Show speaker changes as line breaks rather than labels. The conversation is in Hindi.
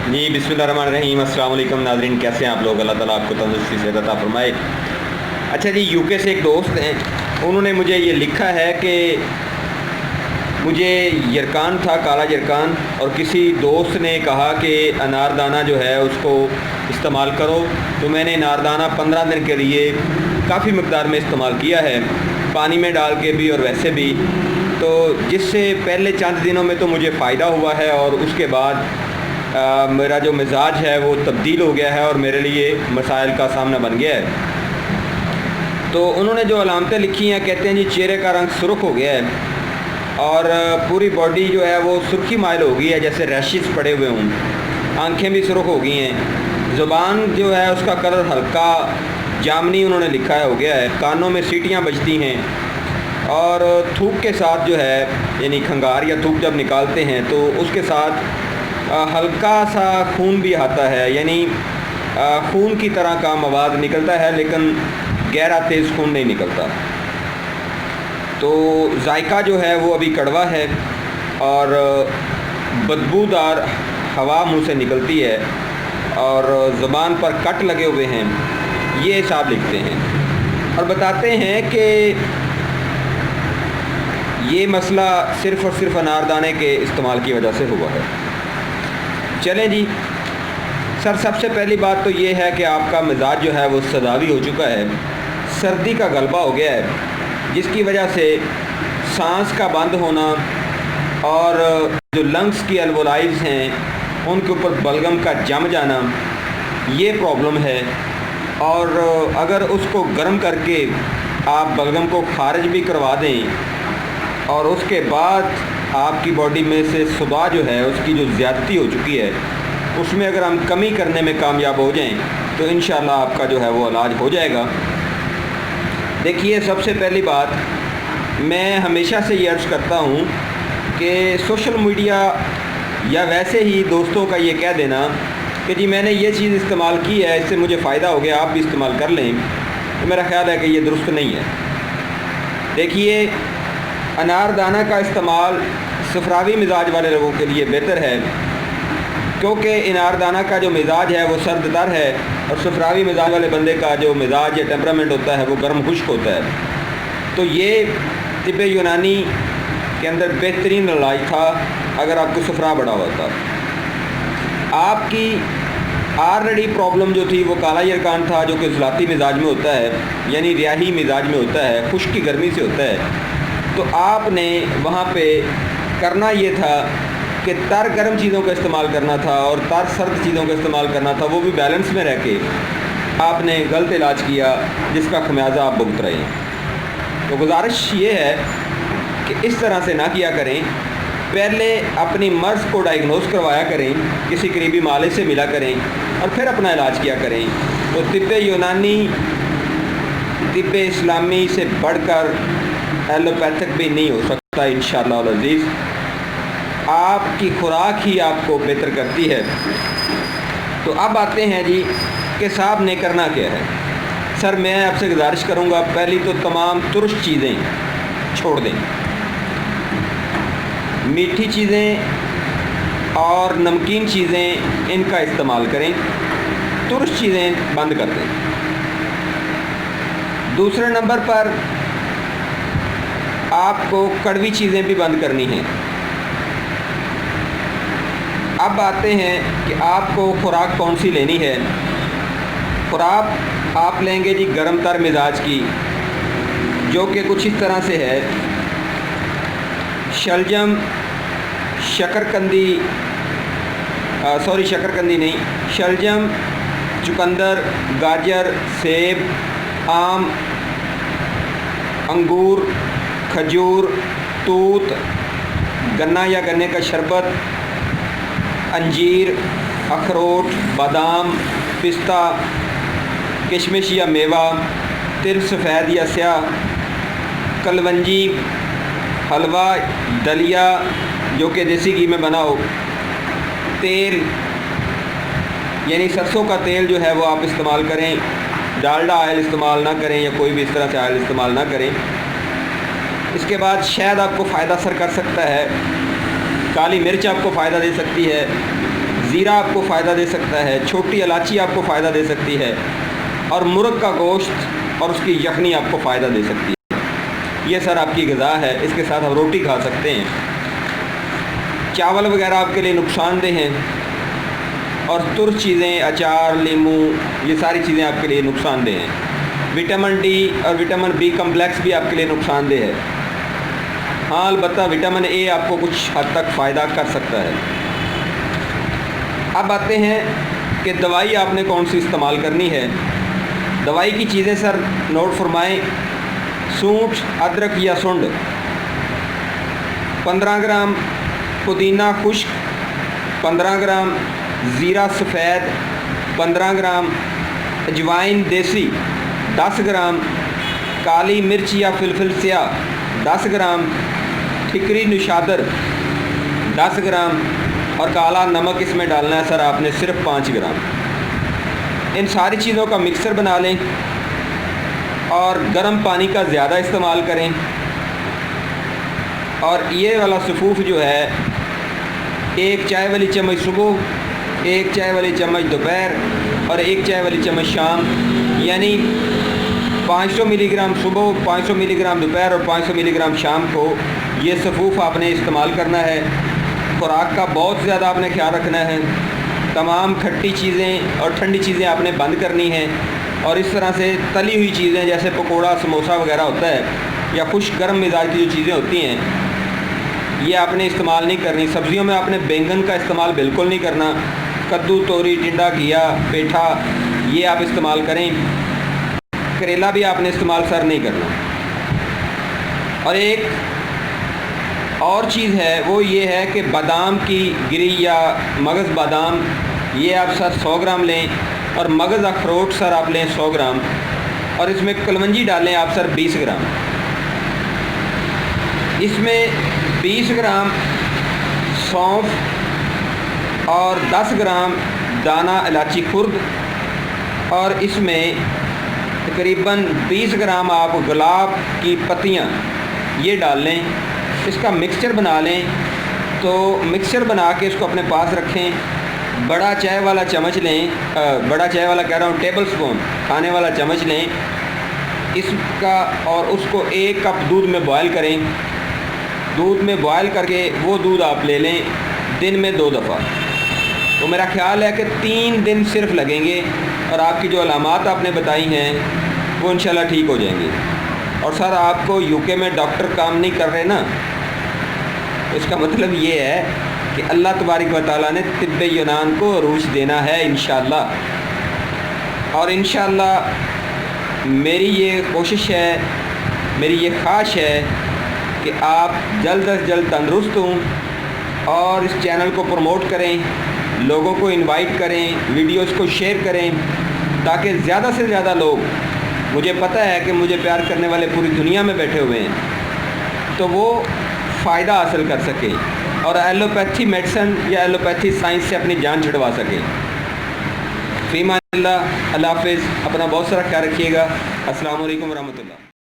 जी बिस्मिल्लाहिर्रहमानिर्रहीम। अस्सलाम वालेकुम नाज़रीन, कैसे हैं आप लोग? अल्लाह ताला आपको तंदुरुस्ती सेहत अता फरमाए। अच्छा जी, यूके से एक दोस्त हैं, उन्होंने मुझे ये लिखा है कि मुझे यरकान था, काला यरकान, और किसी दोस्त ने कहा कि अनारदाना जो है उसको इस्तेमाल करो। तो मैंने अनारदाना 15 दिन के लिए काफ़ी मकदार में इस्तेमाल किया है, पानी में डाल के भी और वैसे भी। तो जिससे पहले चंद दिनों में तो मुझे फ़ायदा हुआ है, और उसके बाद मेरा जो मिजाज है वो तब्दील हो गया है और मेरे लिए मसाइल का सामना बन गया है। तो उन्होंने जो अलामतें लिखी हैं, कहते हैं जी चेहरे का रंग सुर्ख हो गया है और पूरी बॉडी जो है वो सुर्खी माइल हो गई है, जैसे रैशेस पड़े हुए हों। आंखें भी सुर्ख हो गई हैं। ज़ुबान जो है उसका कलर हल्का जामनी उन्होंने लिखा है हो गया है। कानों में सीटियाँ बजती हैं और थूक के साथ जो है, यानी खंगार या थूक जब निकालते हैं तो उसके साथ हल्का सा खून भी आता है, यानी खून की तरह का मवाद निकलता है, लेकिन गहरा तेज़ खून नहीं निकलता। तो जायका जो है वो अभी कड़वा है और बदबूदार हवा मुंह से निकलती है और ज़ुबान पर कट लगे हुए हैं। ये साहब लिखते हैं और बताते हैं कि ये मसला सिर्फ़ और सिर्फ अनारदाने के इस्तेमाल की वजह से हुआ है। चलें जी सर, सबसे पहली बात तो ये है कि आपका मिजाज जो है वो सदावी हो चुका है, सर्दी का गलबा हो गया है, जिसकी वजह से सांस का बंद होना और जो लंग्स की अल्वोलाइज हैं उनके ऊपर बलगम का जम जाना, ये प्रॉब्लम है। और अगर उसको गर्म करके आप बलगम को खारिज भी करवा दें और उसके बाद आपकी बॉडी में से सुबह जो है उसकी जो ज़्यादती हो चुकी है उसमें अगर हम कमी करने में कामयाब हो जाएं तो इंशाल्लाह आपका जो है वो इलाज हो जाएगा। देखिए, सबसे पहली बात मैं हमेशा से ये अर्ज़ करता हूँ कि सोशल मीडिया या वैसे ही दोस्तों का ये कह देना कि जी मैंने ये चीज़ इस्तेमाल की है, इससे मुझे फ़ायदा हो गया, आप भी इस्तेमाल कर लें, तो मेरा ख़्याल है कि ये दुरुस्त नहीं है। देखिए, अनारदाना का इस्तेमाल सफरावी मिजाज वाले लोगों के लिए बेहतर है, क्योंकि अनारदाना का जो मिजाज है वो सर्द तर है और सफरावी मिजाज वाले बंदे का जो मिजाज या टेम्परामेंट होता है वो गर्म खुश्क होता है। तो ये तिब्ब यूनानी के अंदर बेहतरीन इलाज था अगर आपको सफरा बड़ा होता। आपकी ऑलरेडी प्रॉब्लम जो थी वो काला यरकान था, जो कि ज़लाती मिजाज में होता है, यानी रियाही मिजाज में होता है, खुश्की गर्मी से होता है। तो आपने वहाँ पे करना ये था कि तर गर्म चीज़ों का इस्तेमाल करना था और तर सर्द चीज़ों का इस्तेमाल करना था, वो भी बैलेंस में रह के। आपने गलत इलाज किया जिसका खमियाजा आप भुगत रहे हैं। तो गुजारिश ये है कि इस तरह से ना किया करें। पहले अपनी मर्ज़ को डायग्नोस करवाया करें, किसी करीबी मालिक से मिला करें और फिर अपना इलाज किया करें। तो तिब्ब यूनानी, तिब्ब इस्लामी से बढ़कर एलोपैथिक भी नहीं हो सकता इंशाअल्लाह अज़ीज़। आपकी खुराक ही आपको बेहतर करती है। तो अब आते हैं जी कि साहब ने करना क्या है। सर, मैं आपसे गुजारिश करूंगा, पहली तो तमाम तुर्श चीज़ें छोड़ दें, मीठी चीज़ें और नमकीन चीज़ें इनका इस्तेमाल करें, तुर्श चीज़ें बंद कर दें। दूसरे नंबर पर आपको कड़वी चीज़ें भी बंद करनी हैं। अब आते हैं कि आपको खुराक कौन सी लेनी है। खुराक आप लेंगे जी गर्म तर मिजाज की, जो कि कुछ इस तरह से है। शलजम, शकरकंदी, शकरकंदी नहीं, शलजम, चुकंदर, गाजर, सेब, आम, अंगूर, खजूर, तूत, गन्ना या गन्ने का शरबत, अंजीर, अखरोट, बादाम, पिस्ता, किशमिश या मेवा, तिल सफ़ेद या स्याह, कलवंजी, हलवा, दलिया जो कि देसी घी में बना हो, तेल यानी सरसों का तेल जो है वो आप इस्तेमाल करें, डालडा ऑयल इस्तेमाल ना करें या कोई भी इस तरह से ऑयल इस्तेमाल ना करें। इसके बाद शायद आपको फ़ायदा सर कर सकता है, काली मिर्च आपको फ़ायदा दे सकती है, ज़ीरा आपको फ़ायदा दे सकता है, छोटी इलायची आपको फ़ायदा दे सकती है, और मुर्ग का गोश्त और उसकी यखनी आपको फ़ायदा दे सकती है। ये सर आपकी ग़िज़ा है, इसके साथ आप रोटी खा सकते हैं। चावल वगैरह आपके लिए नुकसानदेह हैं, और तुर्क चीज़ें, अचार, नींबू, ये सारी चीज़ें आपके लिए नुकसानदेह हैं। विटामिन डी और विटामिन बी कम्प्लेक्स भी आपके लिए नुकसानदेह है। हाँ, अलबत्ता विटामिन ए आपको कुछ हद तक फ़ायदा कर सकता है। अब आते हैं कि दवाई आपने कौन सी इस्तेमाल करनी है। दवाई की चीज़ें सर नोट फरमाएँ। सूंठ, अदरक या सुंड 15 ग्राम, पुदीना खुश्क 15 ग्राम, ज़ीरा सफ़ेद 15 ग्राम, अजवाइन देसी 10 ग्राम, काली मिर्च या फिलफिल स्याह 10 ग्राम, ठिकरी निशादर 10 ग्राम, और काला नमक इसमें डालना है सर आपने सिर्फ 5 ग्राम। इन सारी चीज़ों का मिक्सर बना लें और गर्म पानी का ज़्यादा इस्तेमाल करें। और ये वाला सफ़ूफ जो है, 1 चाय वाली चम्मच सुबह, 1 चाय वाली चम्मच दोपहर और 1 चाय वाली चम्मच शाम, यानी 500 मिलीग्राम सुबह, 500 मिलीग्राम दोपहर और 500 मिलीग्राम शाम को ये सफ़ूफ आपने इस्तेमाल करना है। खुराक का बहुत ज़्यादा आपने ख्याल रखना है। तमाम खट्टी चीज़ें और ठंडी चीज़ें आपने बंद करनी हैं, और इस तरह से तली हुई चीज़ें जैसे पकोड़ा, समोसा वगैरह होता है, या खुश गर्म मिजाज की जो चीज़ें होती हैं, ये आपने इस्तेमाल नहीं करनी। सब्ज़ियों में आपने बैंगन का इस्तेमाल बिल्कुल नहीं करना। कद्दू, तोरी, टिंडा, घिया, पेठा, ये आप इस्तेमाल करें। करेला भी आपने इस्तेमाल सर नहीं करना। और एक और चीज़ है, वो ये है कि बादाम की गिरी या मगज़ बादाम, ये आप सर 100 ग्राम लें, और मगज़ अखरोट सर आप लें 100 ग्राम, और इसमें कलवंजी डालें आप सर 20 ग्राम। इसमें 20 ग्राम सौंफ और 10 ग्राम दाना इलायची खुर्द, और इसमें तकरीबन 20 ग्राम आप गुलाब की पत्तियाँ ये डाल लें। इसका मिक्सचर बना लें। तो मिक्सचर बना के इसको अपने पास रखें। बड़ा चाय वाला चम्मच लें, बड़ा चाय वाला कह रहा हूँ, टेबल स्पून खाने वाला चम्मच लें इसका, और उसको 1 कप दूध में बॉयल करें। दूध में बॉयल करके वो दूध आप ले लें दिन में 2 दफ़ा। तो मेरा ख्याल है कि 3 दिन सिर्फ लगेंगे, और आपकी जो अलामात आपने बताई हैं वो इंशाल्लाह ठीक हो जाएंगी। और सर आपको यूके में डॉक्टर काम नहीं कर रहे ना, तो इसका मतलब ये है कि अल्लाह तबारक व तआला ने तिब्बे यूनान को अरूज देना है इंशाअल्लाह। और इंशाअल्लाह मेरी ये कोशिश है, मेरी ये ख्वाहिश है कि आप जल्द अज जल्द तंदुरुस्त हों, और इस चैनल को प्रमोट करें, लोगों को इनवाइट करें, वीडियोस को शेयर करें, ताकि ज़्यादा से ज़्यादा लोग, मुझे पता है कि मुझे प्यार करने वाले पूरी दुनिया में बैठे हुए हैं, तो वो फ़ायदा हासिल कर सकें और एलोपैथी मेडिसिन या एलोपैथी साइंस से अपनी जान छुड़वा सकें। फ़ीमान अल्लाह, अल्लाह हाफ़िज़। अपना बहुत सारा ख्याल रखिएगा। अस्सलामु अलैकुम वरहमतुल्लाह।